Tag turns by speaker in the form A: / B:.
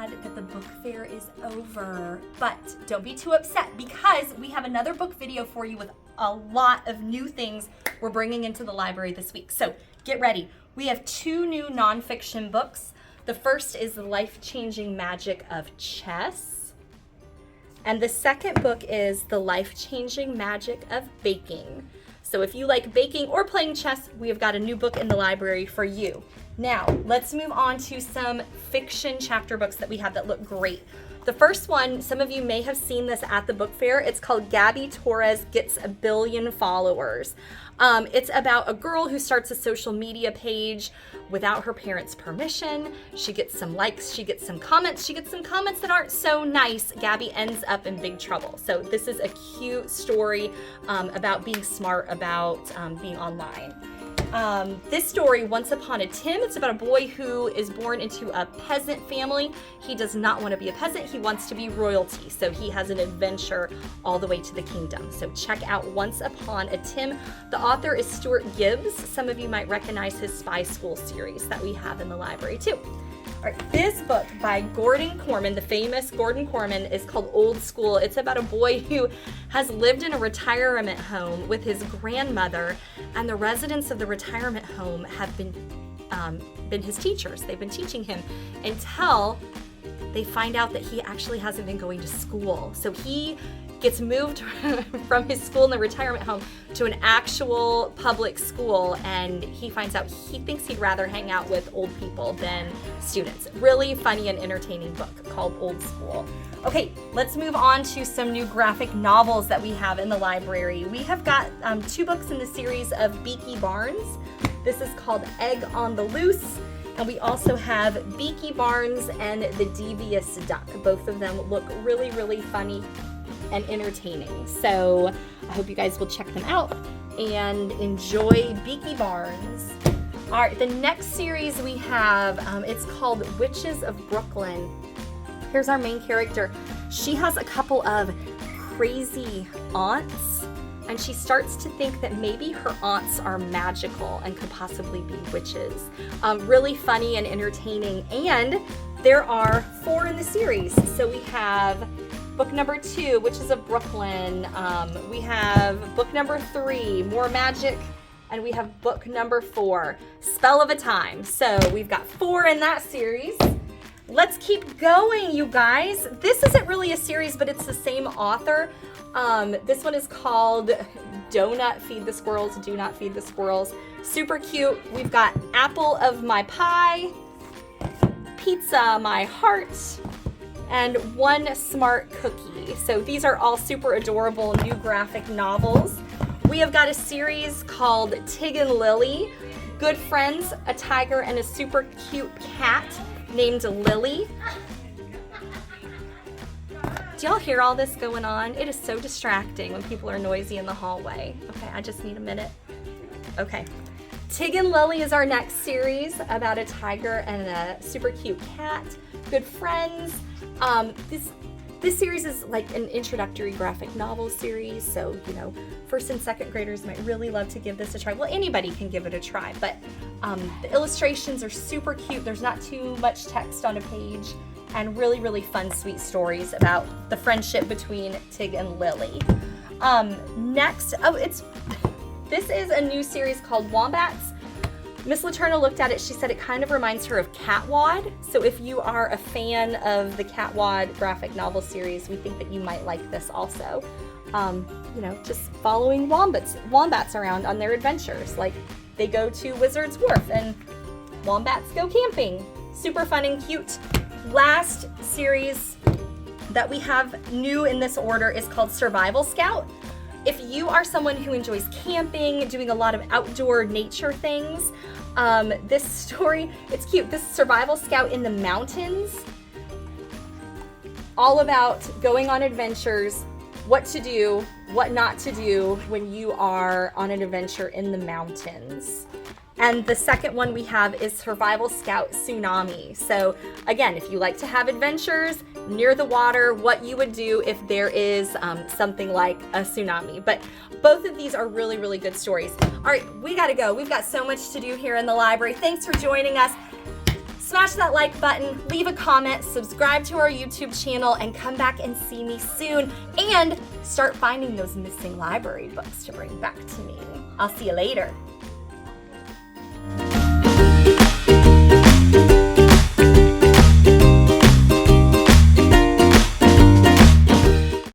A: sad that the book fair is over, but don't be too upset because we have another book video for you with a lot of new things we're bringing into the library this week. So get ready. We have 2 new nonfiction books. The first is The Life-Changing Magic of Chess. And the second book is The Life-Changing Magic of Baking. So if you like baking or playing chess, we have got a new book in the library for you. Now, let's move on to some fiction chapter books that we have that look great. The first one, some of you may have seen this at the book fair. It's called Gabby Torres Gets a Billion Followers. It's about a girl who starts a social media page without her parents' permission. She gets some likes, she gets some comments, she gets some comments that aren't so nice. Gabby ends up in big trouble. So this is a cute story about being smart about being online. This story, Once Upon a Tim, it's about a boy who is born into a peasant family. He does not want to be a peasant, he wants to be royalty. So he has an adventure all the way to the kingdom. So check out Once Upon a Tim. The author is Stuart Gibbs. Some of you might recognize his Spy School series that we have in the library too. All right, this book by Gordon Korman, the famous Gordon Korman, is called Old School. It's about a boy who has lived in a retirement home with his grandmother, and the residents of the retirement home have been his teachers. They've been teaching him until they find out that he actually hasn't been going to school. So he gets moved from his school in the retirement home to an actual public school, and he finds out he thinks he'd rather hang out with old people than students. Really funny and entertaining book called Old School. Okay, let's move on to some new graphic novels that we have in the library. We have got 2 books in the series of Beaky Barnes. This is called Egg on the Loose. And we also have Beaky Barnes and The Devious Duck. Both of them look really, really funny and entertaining. So I hope you guys will check them out and enjoy Beaky Barnes. All right, the next series we have, it's called Witches of Brooklyn. Here's our main character. She has a couple of crazy aunts, and she starts to think that maybe her aunts are magical and could possibly be witches. Really funny and entertaining, and there are 4 in the series. So we have book number 2, Witches of Brooklyn. We have book number 3, More Magic. And we have book number 4, Spell of a Time. So we've got 4 in that series. Let's keep going, you guys. This isn't really a series, but it's the same author. This one is called Donut Feed the Squirrels, Do Not Feed the Squirrels. Super cute. We've got Apple of My Pie, Pizza My Heart, and One Smart Cookie. So these are all super adorable new graphic novels. We have got a series called Tig and Lily, Good Friends, a tiger and a super cute cat named Lily. Do y'all hear all this going on? It is so distracting when people are noisy in the hallway. Okay, I just need a minute. Okay. Tig and Lily is our next series about a tiger and a super cute cat. Good Friends. This series is like an introductory graphic novel series, so, you know, 1st and 2nd graders might really love to give this a try. Well, anybody can give it a try, but the illustrations are super cute. There's not too much text on a page, and really, really fun, sweet stories about the friendship between Tig and Lily. Next, this is a new series called Wombats. Miss Laterna looked at it, she said it kind of reminds her of Catwad. So if you are a fan of the Catwad graphic novel series, we think that you might like this also. You know, just following wombats around on their adventures. Like, they go to Wizard's Wharf and wombats go camping. Super fun and cute. Last series that we have new in this order is called Survival Scout. If you are someone who enjoys camping, doing a lot of outdoor nature things, this story, it's cute. This Survival Scout in the mountains, all about going on adventures, what to do, what not to do when you are on an adventure in the mountains. And the second one we have is Survival Scout Tsunami. So again, if you like to have adventures near the water, what you would do if there is something like a tsunami. But both of these are really, really good stories. All right, we gotta go. We've got so much to do here in the library. Thanks for joining us. Smash that like button, leave a comment, subscribe to our YouTube channel, and come back and see me soon. And start finding those missing library books to bring back to me. I'll see you later.